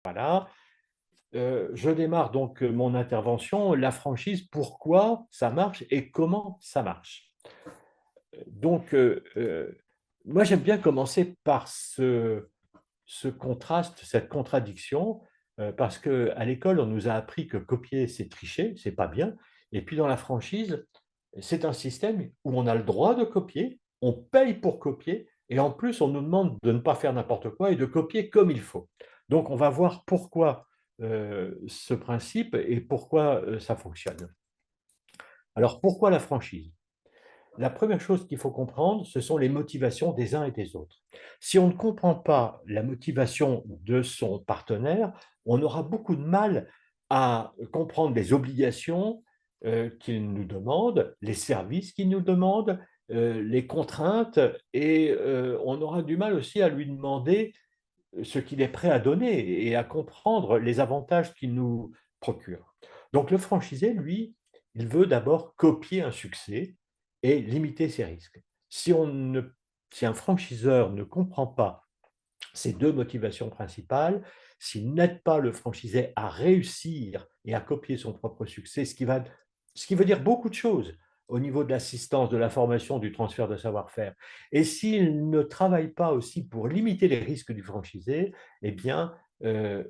Voilà. Je démarre donc mon intervention, la franchise, pourquoi ça marche et comment ça marche. Donc, moi j'aime bien commencer par ce contraste, cette contradiction, parce qu'à l'école, on nous a appris que copier, c'est tricher, c'est pas bien. Et puis dans la franchise, c'est un système où on a le droit de copier, on paye pour copier, et en plus, on nous demande de ne pas faire n'importe quoi et de copier comme il faut. Donc, on va voir pourquoi ce principe et pourquoi ça fonctionne. Alors, pourquoi la franchise? La première chose qu'il faut comprendre, ce sont les motivations des uns et des autres. Si on ne comprend pas la motivation de son partenaire, on aura beaucoup de mal à comprendre les obligations qu'il nous demande, les services qu'il nous demande, les contraintes, et on aura du mal aussi à lui demander ce qu'il est prêt à donner et à comprendre les avantages qu'il nous procure. Donc le franchisé, lui, il veut d'abord copier un succès et limiter ses risques. Si, si un franchiseur ne comprend pas ces deux motivations principales, s'il n'aide pas le franchisé à réussir et à copier son propre succès, ce qui veut dire beaucoup de choses au niveau de l'assistance, de la formation, du transfert de savoir-faire. Et s'il ne travaille pas aussi pour limiter les risques du franchisé, eh bien, euh,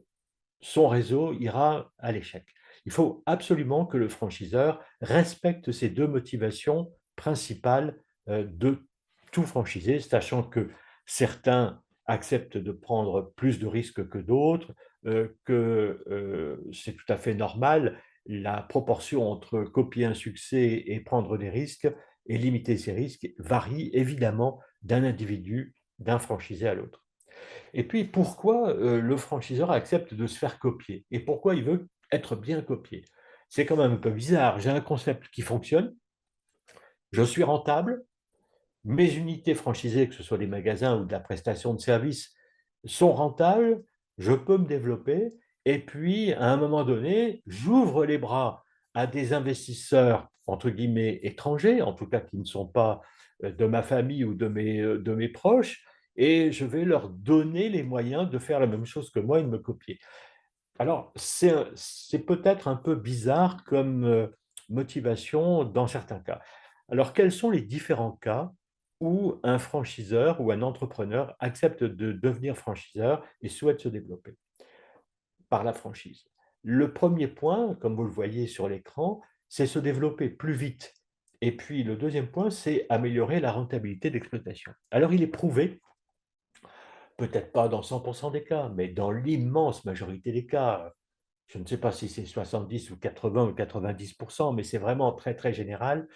son réseau ira à l'échec. Il faut absolument que le franchiseur respecte ces deux motivations principales de tout franchisé, sachant que certains acceptent de prendre plus de risques que d'autres, que c'est tout à fait normal. La proportion entre copier un succès et prendre des risques et limiter ces risques varie évidemment d'un individu, d'un franchisé à l'autre. Et puis, pourquoi le franchiseur accepte de se faire copier? Et pourquoi il veut être bien copié? C'est quand même un peu bizarre. J'ai un concept qui fonctionne, je suis rentable, mes unités franchisées, que ce soit des magasins ou de la prestation de services, sont rentables, je peux me développer, et puis, à un moment donné, j'ouvre les bras à des investisseurs, entre guillemets, étrangers, en tout cas qui ne sont pas de ma famille ou de mes proches, et je vais leur donner les moyens de faire la même chose que moi et de me copier. Alors, c'est peut-être un peu bizarre comme motivation dans certains cas. Alors, quels sont les différents cas où un franchiseur ou un entrepreneur accepte de devenir franchiseur et souhaite se développer par la franchise? Le premier point, comme vous le voyez sur l'écran, c'est se développer plus vite. Et puis, le deuxième point, c'est améliorer la rentabilité d'exploitation. Alors, il est prouvé, peut-être pas dans 100% des cas, mais dans l'immense majorité des cas, je ne sais pas si c'est 70 ou 80 ou 90%, mais c'est vraiment très, très général,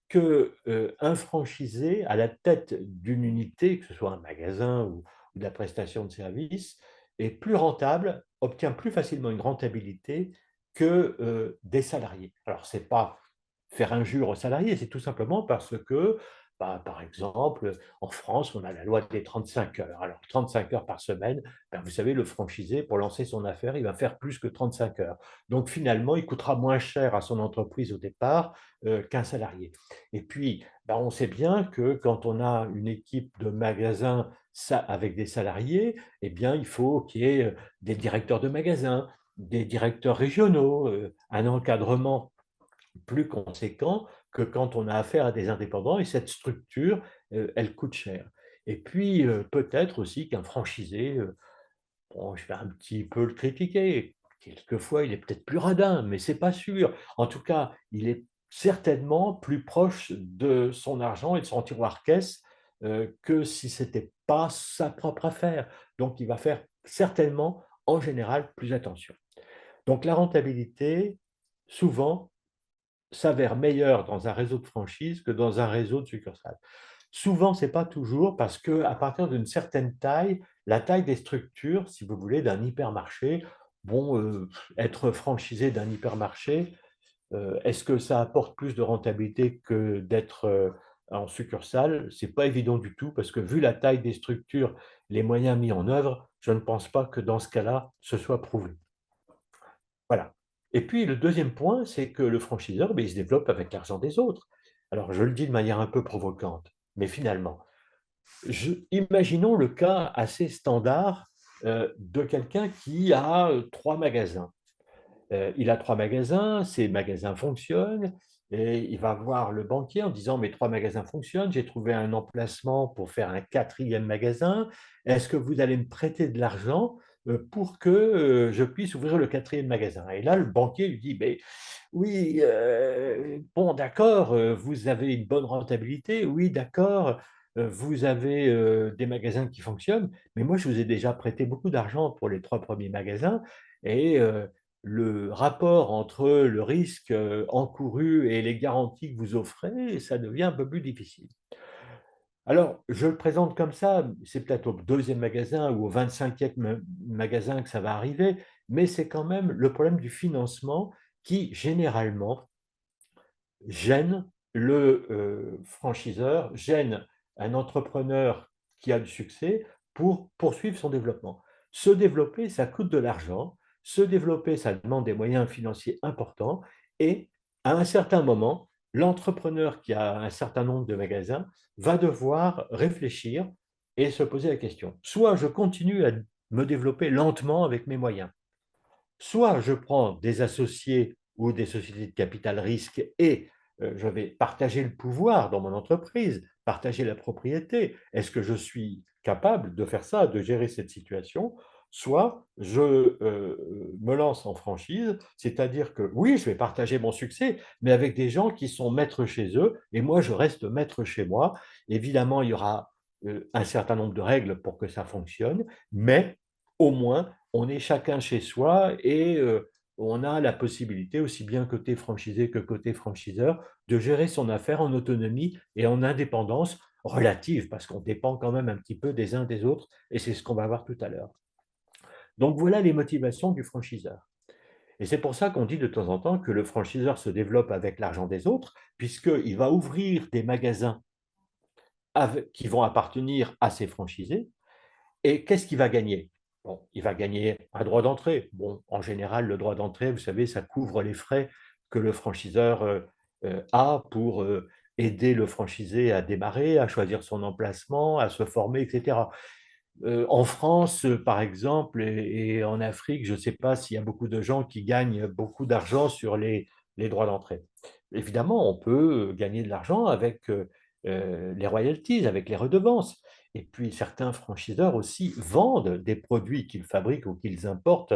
qu'un franchisé à la tête d'une unité, que ce soit un magasin ou de la prestation de service, est plus rentable, obtient plus facilement une rentabilité que des salariés. Alors, ce n'est pas faire injure aux salariés, c'est tout simplement parce que, bah, par exemple, en France, on a la loi des 35 heures. Alors, 35 heures par semaine, ben, vous savez, le franchisé, pour lancer son affaire, il va faire plus que 35 heures. Donc, finalement, il coûtera moins cher à son entreprise au départ qu'un salarié. Et puis, ben, on sait bien que quand on a une équipe de magasins avec des salariés, eh bien, il faut qu'il y ait des directeurs de magasins, des directeurs régionaux, un encadrement plus conséquent que quand on a affaire à des indépendants, et cette structure, elle coûte cher. Et puis, peut-être aussi qu'un franchisé, bon, je vais un petit peu le critiquer, quelquefois il est peut-être plus radin, mais c'est pas sûr. En tout cas, il est certainement plus proche de son argent et de son tiroir caisse que si c'était pas sa propre affaire. Donc, il va faire certainement, en général, plus attention. Donc, la rentabilité, souvent, s'avère meilleur dans un réseau de franchise que dans un réseau de succursales. Souvent, ce n'est pas toujours parce qu'à partir d'une certaine taille, la taille des structures, si vous voulez, d'un hypermarché, bon, être franchisé d'un hypermarché, est-ce que ça apporte plus de rentabilité que d'être en succursale? C'est pas évident du tout parce que vu la taille des structures, les moyens mis en œuvre, je ne pense pas que dans ce cas-là, ce soit prouvé. Voilà. Et puis le deuxième point, c'est que le franchiseur, il se développe avec l'argent des autres. Alors je le dis de manière un peu provocante, mais finalement, imaginons le cas assez standard de quelqu'un qui a 3 magasins. Il a 3 magasins, ces magasins fonctionnent, et il va voir le banquier en disant, mes 3 magasins fonctionnent, j'ai trouvé un emplacement pour faire un quatrième magasin, est-ce que vous allez me prêter de l'argent pour que je puisse ouvrir le quatrième magasin? Et là, le banquier lui dit, mais oui, bon, d'accord, vous avez une bonne rentabilité, oui, d'accord, vous avez des magasins qui fonctionnent, mais moi, je vous ai déjà prêté beaucoup d'argent pour les 3 premiers magasins, et le rapport entre le risque encouru et les garanties que vous offrez, ça devient un peu plus difficile. Alors, je le présente comme ça, c'est peut-être au deuxième magasin ou au 25e magasin que ça va arriver, mais c'est quand même le problème du financement qui, généralement, gêne le franchiseur, gêne un entrepreneur qui a du succès pour poursuivre son développement. Se développer, ça coûte de l'argent. Se développer, ça demande des moyens financiers importants. Et à un certain moment, l'entrepreneur qui a un certain nombre de magasins va devoir réfléchir et se poser la question. Soit je continue à me développer lentement avec mes moyens, soit je prends des associés ou des sociétés de capital risque et je vais partager le pouvoir dans mon entreprise, partager la propriété. Est-ce que je suis capable de faire ça, de gérer cette situation? Soit je me lance en franchise, c'est-à-dire que oui, je vais partager mon succès, mais avec des gens qui sont maîtres chez eux, et moi, je reste maître chez moi. Évidemment, il y aura un certain nombre de règles pour que ça fonctionne, mais au moins, on est chacun chez soi et on a la possibilité, aussi bien côté franchisé que côté franchiseur, de gérer son affaire en autonomie et en indépendance relative, parce qu'on dépend quand même un petit peu des uns des autres, et c'est ce qu'on va voir tout à l'heure. Donc voilà les motivations du franchiseur. Et c'est pour ça qu'on dit de temps en temps que le franchiseur se développe avec l'argent des autres, puisqu'il va ouvrir des magasins qui vont appartenir à ses franchisés. Et qu'est-ce qu'il va gagner? Bon, il va gagner un droit d'entrée. Bon, en général, le droit d'entrée, vous savez, ça couvre les frais que le franchiseur a pour aider le franchisé à démarrer, à choisir son emplacement, à se former, etc. En France, par exemple, et en Afrique, je ne sais pas s'il y a beaucoup de gens qui gagnent beaucoup d'argent sur les droits d'entrée. Évidemment, on peut gagner de l'argent avec les royalties, avec les redevances. Et puis, certains franchiseurs aussi vendent des produits qu'ils fabriquent ou qu'ils importent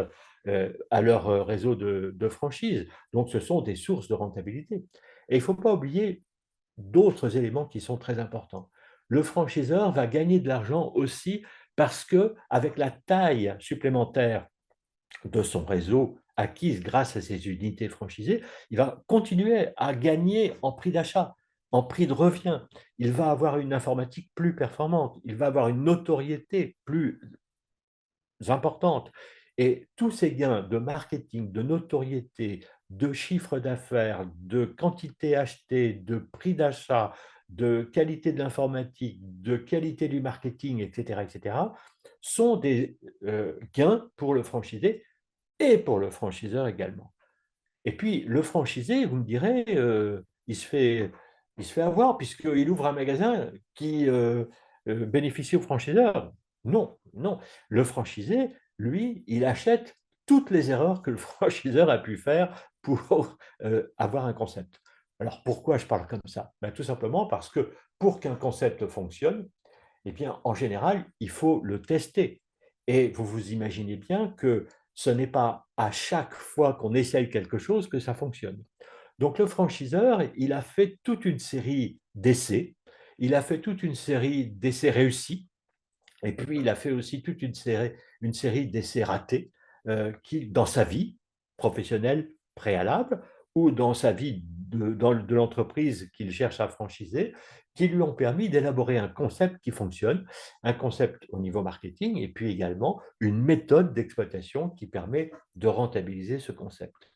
à leur réseau de franchise. Donc, ce sont des sources de rentabilité. Et il ne faut pas oublier d'autres éléments qui sont très importants. Le franchiseur va gagner de l'argent aussi parce que, avec la taille supplémentaire de son réseau acquise grâce à ses unités franchisées, il va continuer à gagner en prix d'achat, en prix de revient. Il va avoir une informatique plus performante, il va avoir une notoriété plus importantes. Et tous ces gains de marketing, de notoriété, de chiffre d'affaires, de quantité achetée, de prix d'achat, de qualité de l'informatique, de qualité du marketing, etc., sont des gains pour le franchisé et pour le franchiseur également. Et puis, le franchisé, vous me direz, il se fait avoir puisqu'il ouvre un magasin qui bénéficie au franchiseur. Non, non. Le franchisé, lui, il achète toutes les erreurs que le franchiseur a pu faire pour avoir un concept. Alors, pourquoi je parle comme ça? Ben, tout simplement parce que pour qu'un concept fonctionne, eh bien, en général, il faut le tester. Et vous vous imaginez bien que ce n'est pas à chaque fois qu'on essaye quelque chose que ça fonctionne. Donc le franchiseur, il a fait toute une série d'essais, il a fait toute une série d'essais réussis, et puis il a fait aussi toute une série d'essais ratés dans sa vie professionnelle préalable ou dans sa vie de l'entreprise qu'il cherche à franchiser, qui lui ont permis d'élaborer un concept qui fonctionne, un concept au niveau marketing, et puis également une méthode d'exploitation qui permet de rentabiliser ce concept.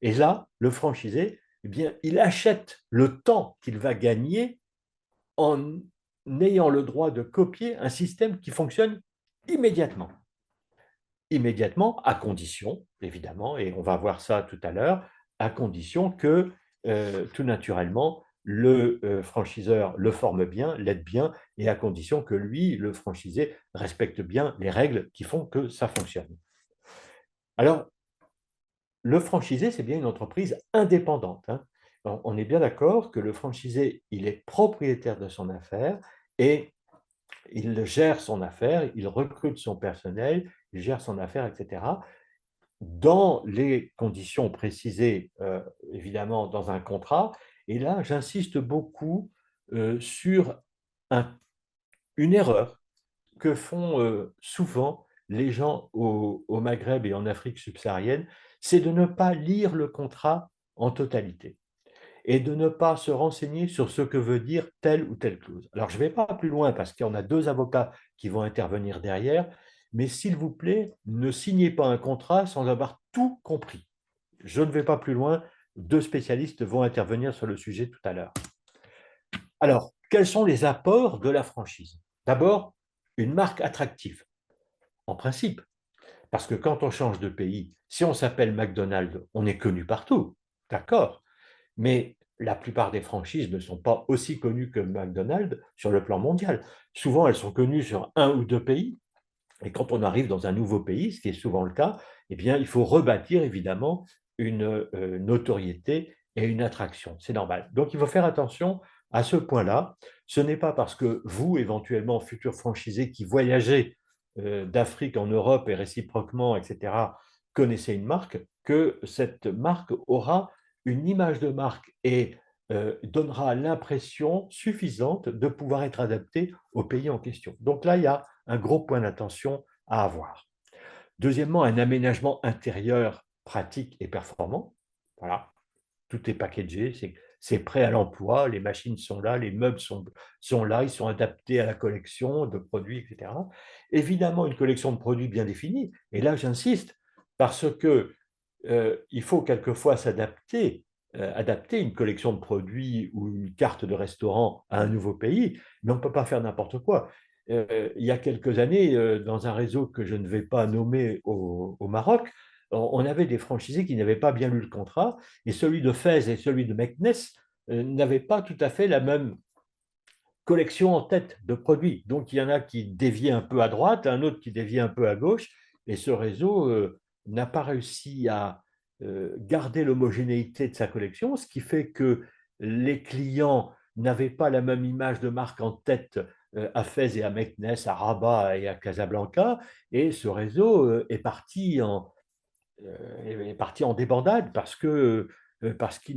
Et là, le franchisé, eh bien, il achète le temps qu'il va gagner en ayant le droit de copier un système qui fonctionne immédiatement. Immédiatement, à condition, évidemment, et on va voir ça tout à l'heure, à condition que, tout naturellement, le franchiseur le forme bien, l'aide bien, et à condition que lui, le franchisé, respecte bien les règles qui font que ça fonctionne. Alors, le franchisé, c'est bien une entreprise indépendante, hein. On est bien d'accord que le franchisé, il est propriétaire de son affaire et il gère son affaire, il recrute son personnel, il gère son affaire, etc., dans les conditions précisées, évidemment, dans un contrat. Et là, j'insiste beaucoup sur un- une erreur que font souvent les gens au Maghreb et en Afrique subsaharienne, c'est de ne pas lire le contrat en totalité et de ne pas se renseigner sur ce que veut dire telle ou telle clause. Alors, je ne vais pas plus loin parce qu'il y en a deux avocats qui vont intervenir derrière, mais s'il vous plaît, ne signez pas un contrat sans avoir tout compris. Je ne vais pas plus loin, deux spécialistes vont intervenir sur le sujet tout à l'heure. Alors, quels sont les apports de la franchise? D'abord, une marque attractive, en principe, parce que quand on change de pays, si on s'appelle McDonald's, on est connu partout, d'accord, mais la plupart des franchises ne sont pas aussi connues que McDonald's sur le plan mondial. Souvent, elles sont connues sur un ou deux pays, et quand on arrive dans un nouveau pays, ce qui est souvent le cas, eh bien, il faut rebâtir évidemment une notoriété et une attraction. C'est normal. Donc, il faut faire attention à ce point-là. Ce n'est pas parce que vous, éventuellement, futurs franchisés qui voyagez d'Afrique en Europe et réciproquement, etc., connaissez une marque, que cette marque aura une image de marque et donnera l'impression suffisante de pouvoir être adaptée au pays en question. Donc là, il y a un gros point d'attention à avoir. Deuxièmement, un aménagement intérieur pratique et performant. Voilà, tout est packagé, c'est prêt à l'emploi, les machines sont là, les meubles sont là, ils sont adaptés à la collection de produits, etc. Évidemment, une collection de produits bien définie. Et là, j'insiste, parce que il faut quelquefois s'adapter, adapter une collection de produits ou une carte de restaurant à un nouveau pays, mais on ne peut pas faire n'importe quoi. Il y a quelques années, dans un réseau que je ne vais pas nommer au Maroc, on avait des franchisés qui n'avaient pas bien lu le contrat, et celui de Fès et celui de Meknès n'avaient pas tout à fait la même collection en tête de produits. Donc, il y en a qui déviaient un peu à droite, un autre qui déviait un peu à gauche, et ce réseau n'a pas réussi à garder l'homogénéité de sa collection, ce qui fait que les clients n'avaient pas la même image de marque en tête à Fès et à Meknès, à Rabat et à Casablanca, et ce réseau est parti en débandade parce qu'il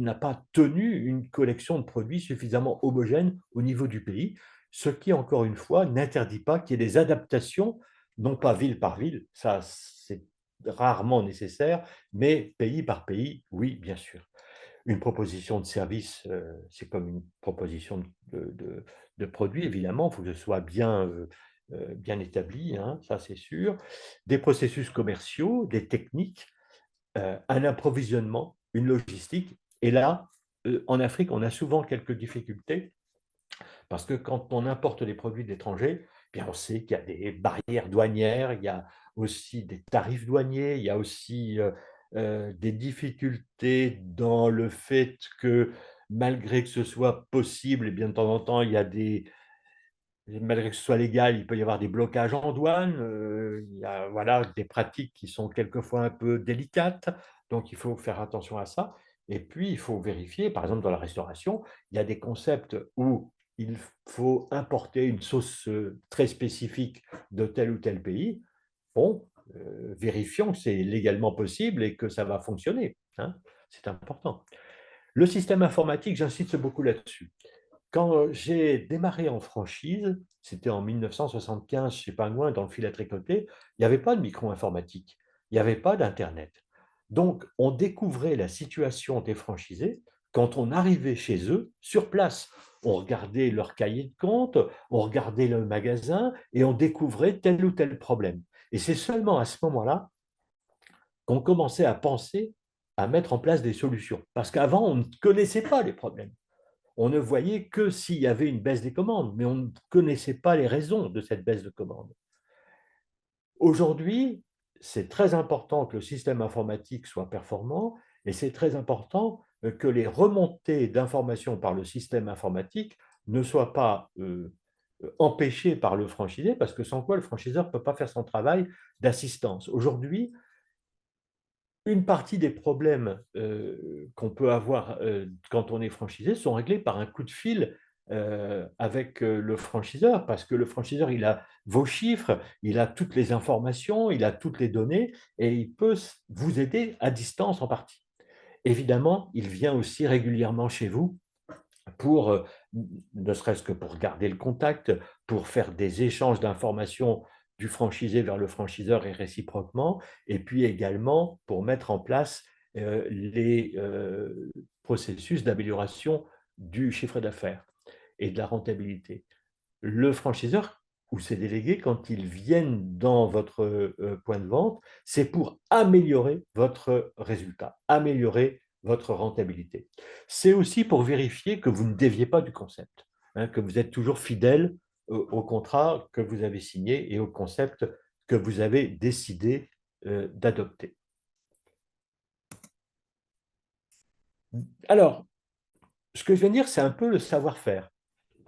n'a pas tenu une collection de produits suffisamment homogène au niveau du pays, ce qui, encore une fois, n'interdit pas qu'il y ait des adaptations, non pas ville par ville, ça c'est rarement nécessaire, mais pays par pays, oui, bien sûr. Une proposition de service, c'est comme une proposition de produit, évidemment, il faut que ce soit bien établi, hein, ça c'est sûr. Des processus commerciaux, des techniques, un approvisionnement, une logistique. Et là, en Afrique, on a souvent quelques difficultés parce que quand on importe des produits de l'étranger, bien on sait qu'il y a des barrières douanières, il y a aussi des tarifs douaniers, il y a aussi des difficultés dans le fait que malgré que ce soit possible, et bien de temps en temps, il y a malgré que ce soit légal, il peut y avoir des blocages en douane. Il y a voilà, des pratiques qui sont quelquefois un peu délicates. Donc, il faut faire attention à ça. Et puis, il faut vérifier, par exemple, dans la restauration, il y a des concepts où il faut importer une sauce très spécifique de tel ou tel pays. Bon, vérifions que c'est légalement possible et que ça va fonctionner, hein. C'est important. Le système informatique, j'insiste beaucoup là-dessus. Quand j'ai démarré en franchise, c'était en 1975 chez Pingouin, dans le fil à tricoter, il n'y avait pas de micro-informatique, il n'y avait pas d'Internet. Donc, on découvrait la situation des franchisés quand on arrivait chez eux, sur place. On regardait leur cahier de compte, on regardait le magasin et on découvrait tel ou tel problème. Et c'est seulement à ce moment-là qu'on commençait à penser à mettre en place des solutions. Parce qu'avant, on ne connaissait pas les problèmes. On ne voyait que s'il y avait une baisse des commandes, mais on ne connaissait pas les raisons de cette baisse de commandes. Aujourd'hui, c'est très important que le système informatique soit performant et c'est très important que les remontées d'informations par le système informatique ne soient pas empêchées par le franchisé, parce que sans quoi le franchiseur ne peut pas faire son travail d'assistance. Aujourd'hui, une partie des problèmes qu'on peut avoir quand on est franchisé sont réglés par un coup de fil avec le franchiseur, parce que le franchiseur, il a vos chiffres, il a toutes les informations, il a toutes les données, et il peut vous aider à distance en partie. Évidemment, il vient aussi régulièrement chez vous pour, ne serait-ce que pour garder le contact, pour faire des échanges d'informations du franchisé vers le franchiseur et réciproquement, et puis également pour mettre en place les processus d'amélioration du chiffre d'affaires et de la rentabilité. Le franchiseur ou ses délégués, quand ils viennent dans votre point de vente, c'est pour améliorer votre résultat, améliorer votre rentabilité. C'est aussi pour vérifier que vous ne déviez pas du concept, hein, que vous êtes toujours fidèle au contrat que vous avez signé et au concept que vous avez décidé d'adopter. Alors, ce que je viens de dire, c'est un peu le savoir-faire.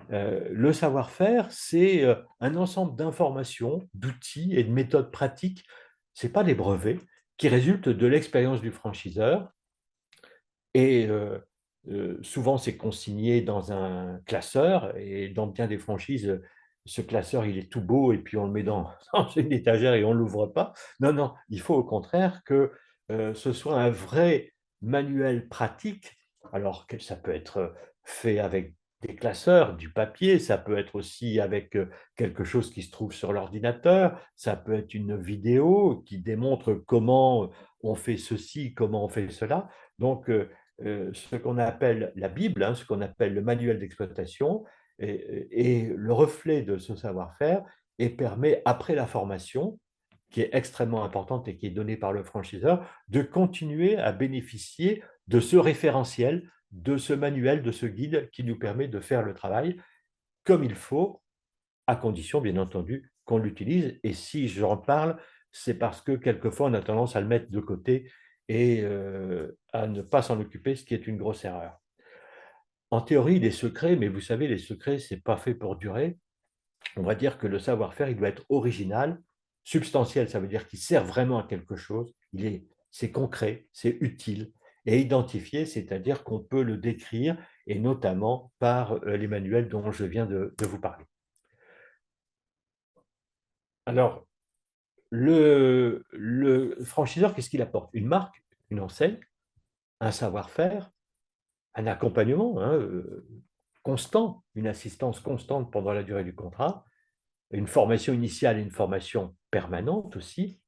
Le savoir-faire, c'est un ensemble d'informations, d'outils et de méthodes pratiques, ce n'est pas des brevets, qui résultent de l'expérience du franchiseur. Et souvent, c'est consigné dans un classeur. Et dans bien des franchises, ce classeur, il est tout beau et puis on le met dans, dans une étagère et on ne l'ouvre pas. Non, non, il faut au contraire que ce soit un vrai manuel pratique. Alors que ça peut être fait avec des classeurs, du papier, ça peut être aussi avec quelque chose qui se trouve sur l'ordinateur, ça peut être une vidéo qui démontre comment on fait ceci, comment on fait cela. Donc, ce qu'on appelle la Bible, hein, ce qu'on appelle le manuel d'exploitation, est le reflet de ce savoir-faire et permet, après la formation, qui est extrêmement importante et qui est donnée par le franchiseur, de continuer à bénéficier de ce référentiel, de ce manuel, de ce guide qui nous permet de faire le travail comme il faut, à condition, bien entendu, qu'on l'utilise. Et si j'en parle, c'est parce que quelquefois, on a tendance à le mettre de côté et à ne pas s'en occuper, ce qui est une grosse erreur. En théorie, les secrets, mais vous savez, les secrets, ce n'est pas fait pour durer. On va dire que le savoir-faire, il doit être original, substantiel, ça veut dire qu'il sert vraiment à quelque chose, c'est concret, c'est utile, et identifié, c'est-à-dire qu'on peut le décrire, et notamment par les manuels dont je viens de vous parler. Alors, le franchiseur, qu'est-ce qu'il apporte? Une marque, une enseigne, un savoir-faire, un accompagnement hein, constant, une assistance constante pendant la durée du contrat, une formation initiale et une formation permanente aussi.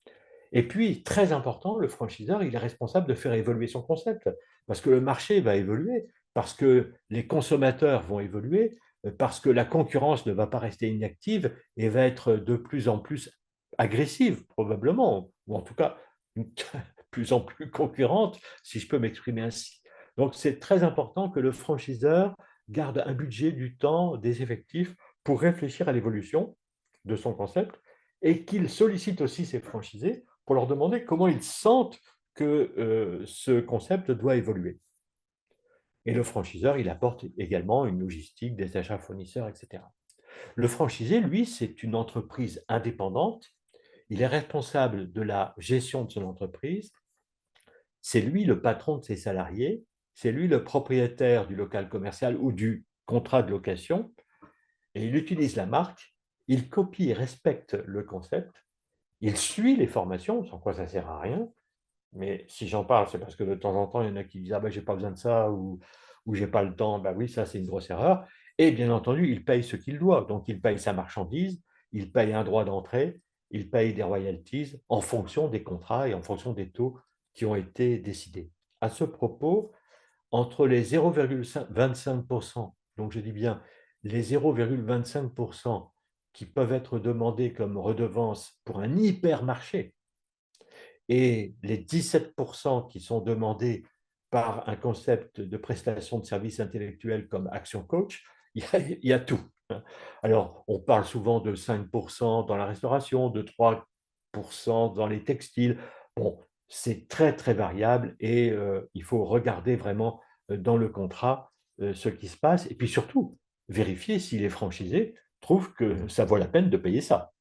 Et puis, très important, le franchiseur, il est responsable de faire évoluer son concept, parce que le marché va évoluer, parce que les consommateurs vont évoluer, parce que la concurrence ne va pas rester inactive et va être de plus en plus agressive, probablement, ou en tout cas de plus en plus concurrente, si je peux m'exprimer ainsi. Donc, c'est très important que le franchiseur garde un budget, du temps, des effectifs pour réfléchir à l'évolution de son concept et qu'il sollicite aussi ses franchisés pour leur demander comment ils sentent que ce concept doit évoluer. Et le franchiseur, il apporte également une logistique, des achats fournisseurs, etc. Le franchisé, lui, c'est une entreprise indépendante. Il est responsable de la gestion de son entreprise. C'est lui le patron de ses salariés. C'est lui le propriétaire du local commercial ou du contrat de location. Et il utilise la marque. Il copie et respecte le concept. Il suit les formations, sans quoi ça ne sert à rien. Mais si j'en parle, c'est parce que de temps en temps, il y en a qui disent ah ben, j'ai pas besoin de ça ou j'ai pas le temps. Ben oui, ça, c'est une grosse erreur. Et bien entendu, il paye ce qu'il doit. Donc, il paye sa marchandise, il paye un droit d'entrée, il paye des royalties en fonction des contrats et en fonction des taux qui ont été décidés. À ce propos, entre les 0,25%, donc je dis bien les 0,25% qui peuvent être demandés comme redevance pour un hypermarché, et les 17% qui sont demandés par un concept de prestation de services intellectuels comme Action Coach, il y a tout. Alors, on parle souvent de 5% dans la restauration, de 3% dans les textiles. Bon, c'est très, très variable et il faut regarder vraiment dans le contrat ce qui se passe, et puis surtout, vérifier si les franchisés trouvent que ça vaut la peine de payer ça.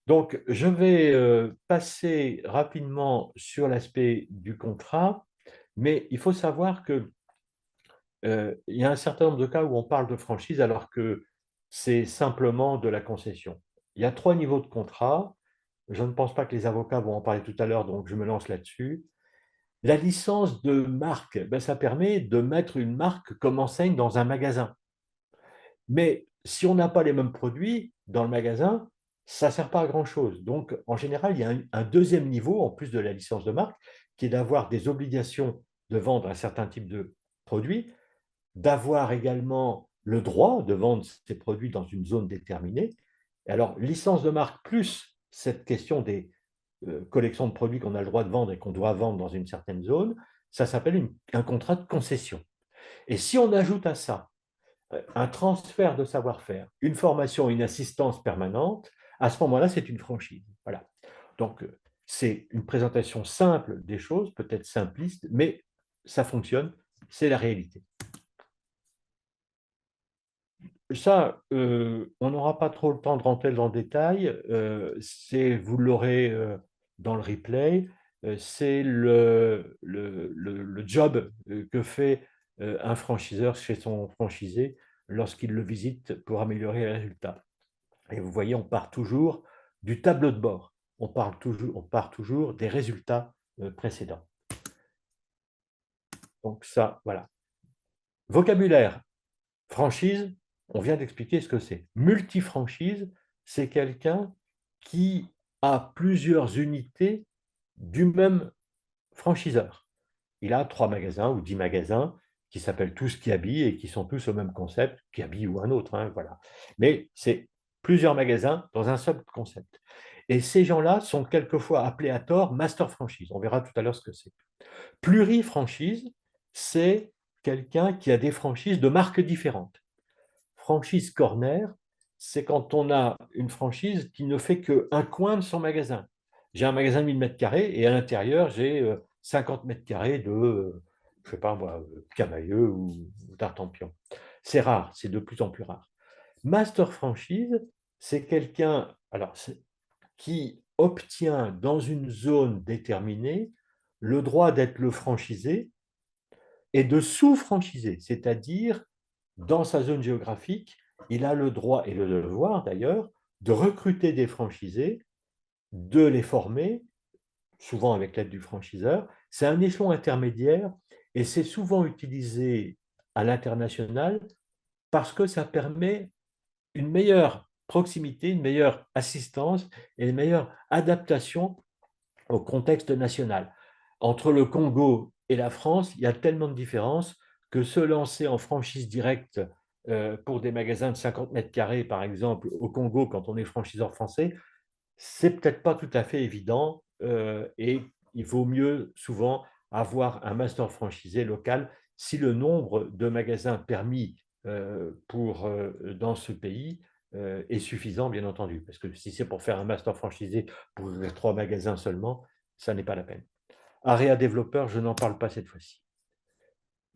Donc, je vais passer rapidement sur l'aspect du contrat, mais il faut savoir que il y a un certain nombre de cas où on parle de franchise alors que c'est simplement de la concession. Il y a 3 niveaux de contrat. Je ne pense pas que les avocats vont en parler tout à l'heure, donc je me lance là-dessus. La licence de marque, ben, ça permet de mettre une marque comme enseigne dans un magasin. Mais si on n'a pas les mêmes produits dans le magasin, ça ne sert pas à grand-chose. Donc, en général, il y a un deuxième niveau, en plus de la licence de marque, qui est d'avoir des obligations de vendre un certain type de produit, d'avoir également le droit de vendre ces produits dans une zone déterminée. Et alors, licence de marque plus cette question des collections de produits qu'on a le droit de vendre et qu'on doit vendre dans une certaine zone, ça s'appelle un contrat de concession. Et si on ajoute à ça un transfert de savoir-faire, une formation, une assistance permanente, à ce moment-là, c'est une franchise. Voilà. Donc, c'est une présentation simple des choses, peut-être simpliste, mais ça fonctionne, c'est la réalité. Ça, on n'aura pas trop le temps de rentrer dans le détail. Vous l'aurez dans le replay. C'est le job que fait un franchiseur chez son franchisé lorsqu'il le visite pour améliorer les résultats. Et vous voyez, on part toujours du tableau de bord. On part toujours des résultats précédents. Donc ça, voilà. Vocabulaire. Franchise, on vient d'expliquer ce que c'est. Multifranchise, c'est quelqu'un qui a plusieurs unités du même franchiseur. Il a 3 magasins ou 10 magasins qui s'appellent tous Kiabi et qui sont tous au même concept, Kiabi ou un autre, hein, voilà. Mais c'est plusieurs magasins dans un seul concept. Et ces gens-là sont quelquefois appelés à tort master franchise. On verra tout à l'heure ce que c'est. Plurifranchise, c'est quelqu'un qui a des franchises de marques différentes. Franchise corner, c'est quand on a une franchise qui ne fait qu'un coin de son magasin. J'ai un magasin de 1000 mètres carrés et à l'intérieur, j'ai 50 mètres carrés de, je ne sais pas moi, Camailleux ou d'Artempion. C'est rare, c'est de plus en plus rare. Master franchise, c'est quelqu'un qui obtient dans une zone déterminée le droit d'être le franchisé et de sous-franchiser, c'est-à-dire dans sa zone géographique, il a le droit et le devoir d'ailleurs de recruter des franchisés, de les former, souvent avec l'aide du franchiseur. C'est un échelon intermédiaire et c'est souvent utilisé à l'international parce que ça permet une meilleure proximité, une meilleure assistance et une meilleure adaptation au contexte national. Entre le Congo et la France, il y a tellement de différences que se lancer en franchise directe pour des magasins de 50 mètres carrés, par exemple, au Congo, quand on est franchiseur français, c'est peut-être pas tout à fait évident et il vaut mieux souvent avoir un master franchisé local si le nombre de magasins permis dans ce pays est suffisant, bien entendu. Parce que si c'est pour faire un master franchisé pour ouvrir 3 magasins seulement, ça n'est pas la peine. Area développeur, je n'en parle pas cette fois-ci.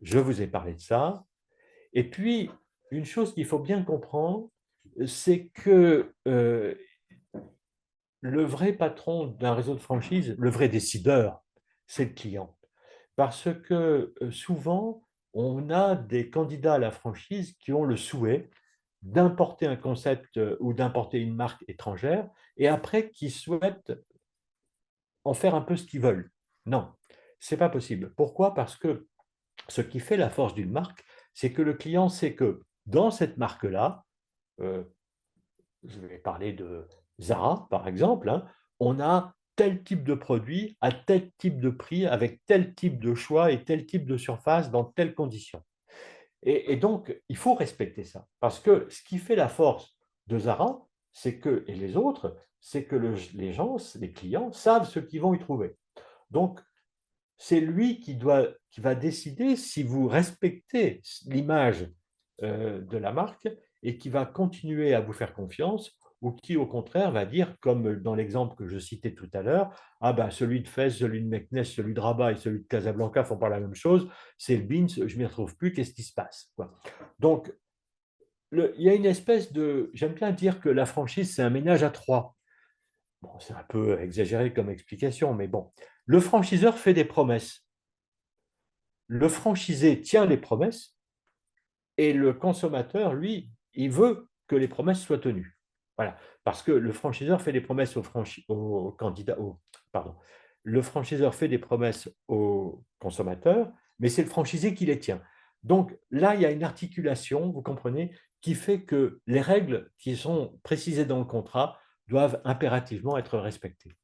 Je vous ai parlé de ça. Et puis, une chose qu'il faut bien comprendre, c'est que le vrai patron d'un réseau de franchise, le vrai décideur, c'est le client. Parce que souvent, on a des candidats à la franchise qui ont le souhait d'importer un concept ou d'importer une marque étrangère et après qui souhaitent en faire un peu ce qu'ils veulent. Non, c'est pas possible. Pourquoi? Parce que ce qui fait la force d'une marque, c'est que le client sait que dans cette marque-là, euh, je vais parler de Zara par exemple, hein, on a tel type de produit à tel type de prix, avec tel type de choix et tel type de surface dans telles conditions. Et donc, il faut respecter ça. Parce que ce qui fait la force de Zara, c'est que, et les autres, c'est que les gens, les clients, savent ce qu'ils vont y trouver. Donc, c'est lui qui va décider si vous respectez l'image de la marque et qui va continuer à vous faire confiance ou qui, au contraire, va dire, comme dans l'exemple que je citais tout à l'heure, ah ben, celui de Fès, celui de Meknès, celui de Rabat et celui de Casablanca font pas la même chose, c'est le BINS, je ne m'y retrouve plus, qu'est-ce qui se passe, quoi. Donc, il y a une espèce de... J'aime bien dire que la franchise, c'est un ménage à trois. Bon, c'est un peu exagéré comme explication, mais bon. Le franchiseur fait des promesses. Le franchisé tient les promesses et le consommateur, lui, il veut que les promesses soient tenues. Voilà. Parce que le franchiseur fait des promesses aux candidats, pardon. Le franchiseur fait des promesses aux consommateurs, mais c'est le franchisé qui les tient. Donc là, il y a une articulation, vous comprenez, qui fait que les règles qui sont précisées dans le contrat doivent impérativement être respectées.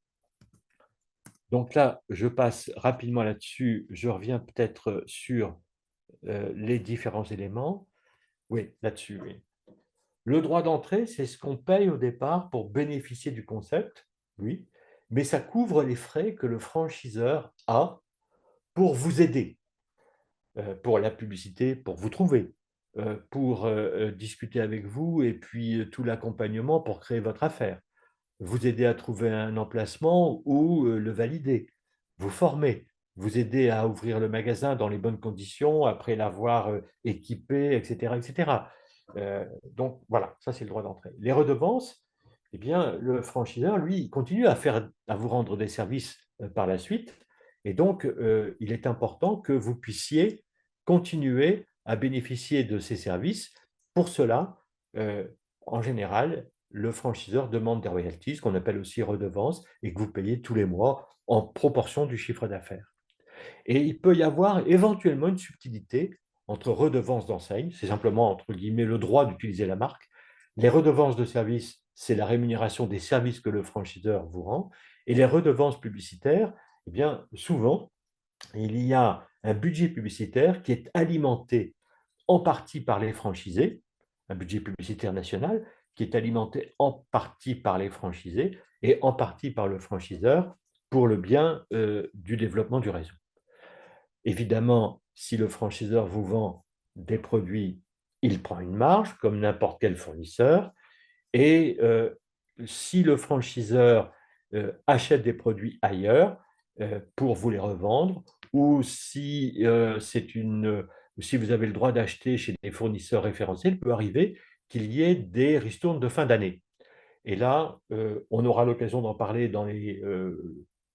Donc là, je passe rapidement là-dessus. Je reviens peut-être sur les différents éléments. Oui, là-dessus, oui. Le droit d'entrée, c'est ce qu'on paye au départ pour bénéficier du concept, oui, mais ça couvre les frais que le franchiseur a pour vous aider, pour la publicité, pour vous trouver, pour discuter avec vous et puis tout l'accompagnement pour créer votre affaire, vous aider à trouver un emplacement ou le valider, vous former, vous aider à ouvrir le magasin dans les bonnes conditions après l'avoir équipé, etc., etc. Donc voilà, ça c'est le droit d'entrée. Les redevances, eh bien, le franchiseur, lui, il continue à vous rendre des services par la suite. Et donc, il est important que vous puissiez continuer à bénéficier de ces services. Pour cela, euh, en général, le franchiseur demande des royalties, qu'on appelle aussi redevances, et que vous payez tous les mois en proportion du chiffre d'affaires. Et il peut y avoir éventuellement une subtilité entre redevances d'enseigne, c'est simplement entre guillemets le droit d'utiliser la marque. Les redevances de service, c'est la rémunération des services que le franchiseur vous rend. Et les redevances publicitaires, eh bien, souvent, il y a un budget publicitaire qui est alimenté en partie par les franchisés, un budget publicitaire national qui est alimenté en partie par les franchisés et en partie par le franchiseur pour le bien du développement du réseau. Évidemment, si le franchiseur vous vend des produits, il prend une marge comme n'importe quel fournisseur. Et si le franchiseur achète des produits ailleurs pour vous les revendre, ou si, si vous avez le droit d'acheter chez des fournisseurs référencés, il peut arriver qu'il y ait des ristournes de fin d'année. Et là, on aura l'occasion d'en parler dans les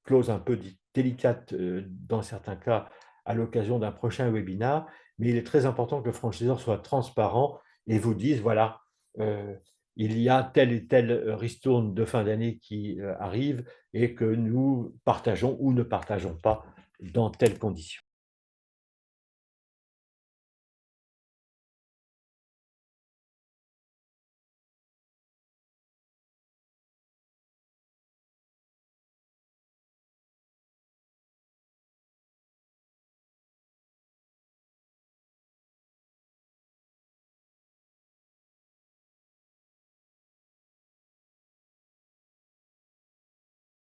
clauses un peu délicates dans certains cas à l'occasion d'un prochain webinaire, mais il est très important que le franchiseur soit transparent et vous dise, voilà, euh, il y a telle et telle ristourne de fin d'année qui arrive et que nous partageons ou ne partageons pas dans telles conditions.